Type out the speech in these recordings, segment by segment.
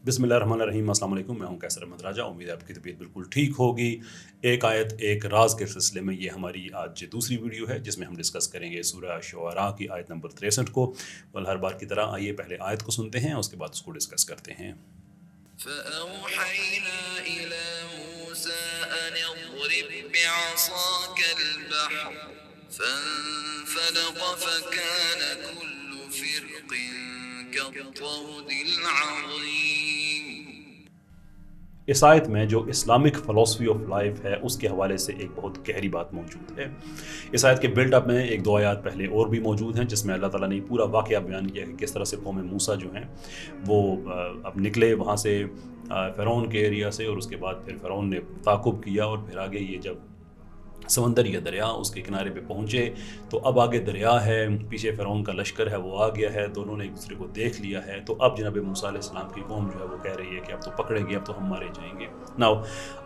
बिस्मिल्लाहिर्रहमानिर्रहीम। अस्सलाम वालेकुम। मैं हूं कैसर अहमद राजा। उम्मीद है आपकी तबीयत बिल्कुल ठीक होगी। एक आयत एक राज के सिलसिले में ये हमारी आज दूसरी वीडियो है जिसमें हम डिस्कस करेंगे सूरह शुअरा की आयत नंबर 63 को। वल हर बार की तरह आइए पहले आयत को सुनते हैं, उसके बाद उसको डिस्कस करते हैं। فأوحينا إلى موسى أن اضرب بعصاك البحر فانفلق فكان كل فرق كالطود العظيم۔ इस आयत में जो इस्लामिक फ़िलॉसफी ऑफ लाइफ है उसके हवाले से एक बहुत गहरी बात मौजूद है। इस आयत के बिल्डअप में एक दो आयत पहले और भी मौजूद हैं जिसमें अल्लाह ताला ने पूरा वाक़या बयान किया कि किस तरह से कौम मूसा जो हैं वो अब निकले वहाँ से फ़िरौन के एरिया से, और उसके बाद फिर फ़िरौन ने ताक़ुब किया और फिर आगे ये जब समंदर या दरिया उसके किनारे पे पहुँचे तो अब आगे दरिया है, पीछे फ़िरौन का लश्कर है वो आ गया है, दोनों ने एक दूसरे को देख लिया है। तो अब जनाब मूसा अलैहिस्सलाम की कौम जो है वो कह रही है कि अब तो पकड़ेंगे, अब तो हम मारे जाएंगे। नाउ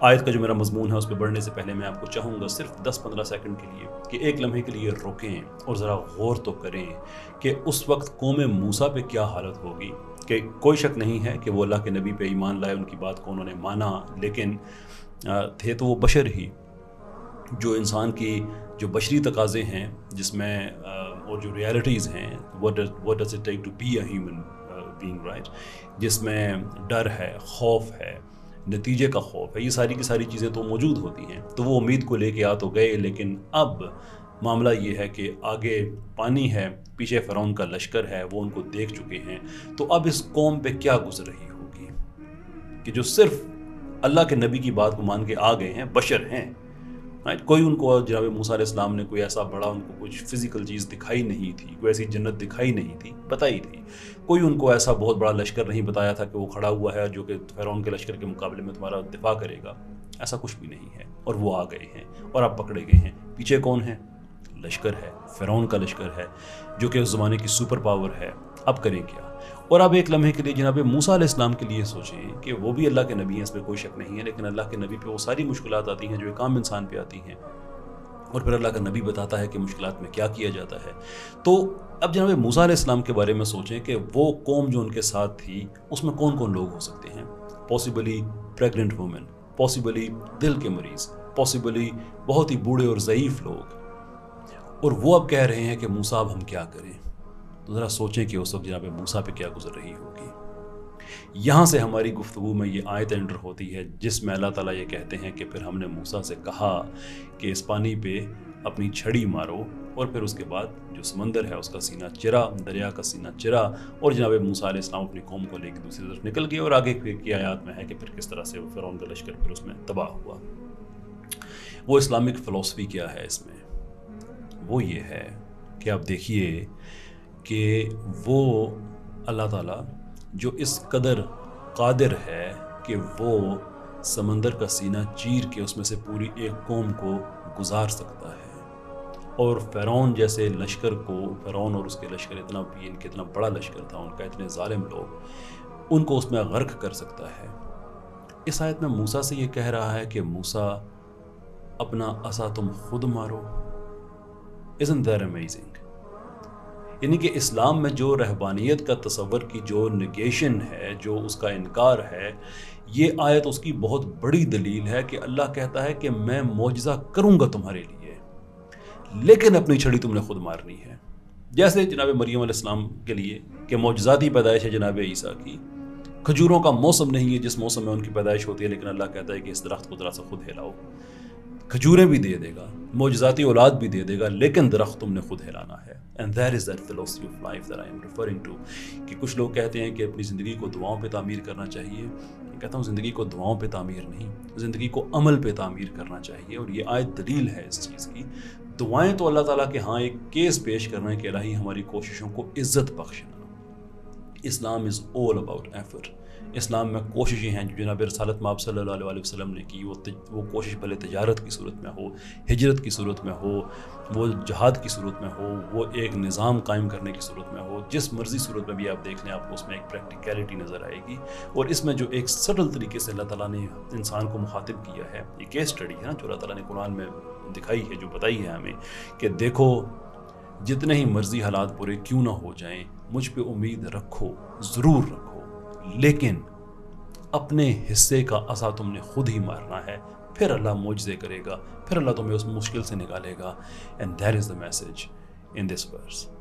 आयत का जो मेरा मजमून है उस पर बढ़ने से पहले मैं आपको चाहूँगा सिर्फ 10-15 सेकंड के लिए कि एक लम्हे के लिए रुकें और ज़रा गौर तो करें कि उस वक्त कौम मूसा पे क्या हालत होगी। कि कोई शक नहीं है कि वो अल्लाह के नबी पे ईमान लाए, उनकी बात को उन्होंने माना, लेकिन थे तो वो बशर ही। जो इंसान की जो बशरी तकाज़े हैं जिसमें और जो रियलिटीज़ हैं, what does it take to be a human being, right, जिसमें डर है, खौफ है, नतीजे का खौफ है, ये सारी की सारी चीज़ें तो मौजूद होती हैं। तो वो उम्मीद को लेके आ तो गए, लेकिन अब मामला ये है कि आगे पानी है, पीछे फ़िरौन का लश्कर है, वो उनको देख चुके हैं। तो अब इस कौम पे क्या गुजर रही होगी कि जो सिर्फ अल्लाह के नबी की बात को मान के आ गए हैं, बशर हैं, राइट। कोई उनको जनाब मूसा अलैहिस्सलाम ने कोई ऐसा बड़ा उनको कुछ फिज़िकल चीज़ दिखाई नहीं थी, कोई ऐसी जन्नत दिखाई नहीं थी, बताई थी। कोई उनको ऐसा बहुत बड़ा लश्कर नहीं बताया था कि वो खड़ा हुआ है जो कि फ़िरौन के लश्कर के मुकाबले में तुम्हारा दिफा करेगा। ऐसा कुछ भी नहीं है, और वो आ गए हैं और अब पकड़े गए हैं। पीछे कौन है? लश्कर है, फ़िरौन का लश्कर है जो कि उस ज़माने की सुपर पावर है। अब करें क्या? और अब एक लम्हे के लिए जनाब मूसा अलैहिस्सलाम के लिए सोचें कि वो भी अल्लाह के नबी हैं, इसमें कोई शक नहीं है, लेकिन अल्लाह के नबी पे वो सारी मुश्किलात आती हैं जो एक आम इंसान पे आती हैं, और फिर अल्लाह का नबी बताता है कि मुश्किलात में क्या किया जाता है। तो अब जनाब मूसा अलैहिस्सलाम के बारे में सोचें कि वो कौम जो उनके साथ थी उसमें कौन कौन लोग हो सकते हैं। पॉसिबली प्रेग्नेंट वुमेन, पॉसिबली दिल के मरीज़, पॉसिबली बहुत ही बूढ़े और ज़ईफ़ लोग। और वो अब कह रहे हैं कि मूसा अब हम क्या करें। तो ज़रा सोचें कि उस वक्त जनाब मूसा पे क्या गुजर रही होगी। यहाँ से हमारी गुफ्तगू में ये आयत एंटर होती है जिसमें अल्लाह ताला ये कहते हैं कि फिर हमने मूसा से कहा कि इस पानी पे अपनी छड़ी मारो, और फिर उसके बाद जो समंदर है उसका सीना चिरा, दरिया का सीना चिरा, और जनाब मूसा अलैहिस्सलाम अपनी कौम को लेकर दूसरी तरफ निकल गए। और आगे की आयत में है कि फिर किस तरह से वो फ़िरौन का लश्कर फिर उसमें तबाह हुआ। वो इस्लामिक फ़िलॉसफी क्या है इसमें? वो ये है कि आप देखिए कि वो अल्लाह ताला जो इस कदर कादिर है कि वो समंदर का सीना चीर के उसमें से पूरी एक कौम को गुजार सकता है, और फ़िरौन जैसे लश्कर को, फ़िरौन और उसके लश्कर इनका इतना बड़ा लश्कर था उनका, इतने ज़ालिम लोग, उनको उसमें गर्क कर सकता है। इस आयत में मूसा से ये कह रहा है कि मूसा अपना असा तुम खुद मारो। Isn't that amazing? यानी कि इस्लाम में जो रहबानियत का तसव्वुर की जो नेगेशन है, जो उसका इनकार है, ये आयत उसकी बहुत बड़ी दलील है कि अल्लाह कहता है कि मैं मौजज़ा करूँगा तुम्हारे लिए, लेकिन अपनी छड़ी तुमने खुद मारनी है। जैसे जनाब मरियम अलैहिस्सलाम के लिए कि मौजज़ाती पैदाइश है जनाब ईसा की, खजूरों का मौसम नहीं है जिस मौसम में उनकी पैदाइश होती है, लेकिन अल्लाह कहता है कि इस दरख्त को ज़रा सा खुद हिलाओ। खजूरें भी दे देगा, मौजज़ाती औलाद भी दे देगा, लेकिन दरख्त तुमने खुद हिलाना है। And that is that philosophy of life that I am referring to. कि कुछ लोग कहते हैं कि अपनी ज़िंदगी को दुआओं पे तामीर करना चाहिए। मैं कहता हूँ ज़िंदगी को दुआओं पे तामीर नहीं, ज़िंदगी को अमल पे तामीर करना चाहिए, और ये आयत दलील है इस चीज़ की। दुआएँ तो अल्लाह ताला के हाँ एक केस पेश करने के इलाही हमारी कोशिशों को इज़्ज़त बख्शना। इस्लाम इज़ ऑल अबाउट एफर्ट। इस्लाम में कोशिशें हैं जो जनाब रसूलुल्लाह मआब सल्लल्लाहु अलैहि वसल्लम ने की। वो कोशिश भले तजारत की सूरत में हो, हिजरत की सूरत में हो, वो जहाद की सूरत में हो, वो एक निज़ाम कायम करने की सूरत में हो, जिस मर्ज़ी सूरत में भी आप देख लें आपको उसमें एक प्रैक्टिकलिटी नज़र आएगी। और इसमें जो एक सटल तरीके से अल्लाह ताला ने इंसान को मुखातिब किया है, ये केस स्टडी है ना जो अल्लाह ताला ने कुरान में दिखाई है, जो बताई है हमें कि देखो जितने ही मर्जी हालात बुरे क्यों ना हो जाएं, मुझ पे उम्मीद रखो, ज़रूर रखो, लेकिन اپنے حصے کا عصا تم نے خود ہی مارنا ہے، پھر اللہ معجزے کرے گا، پھر اللہ تمہیں اس مشکل سے نکالے گا. And that is the message in this verse.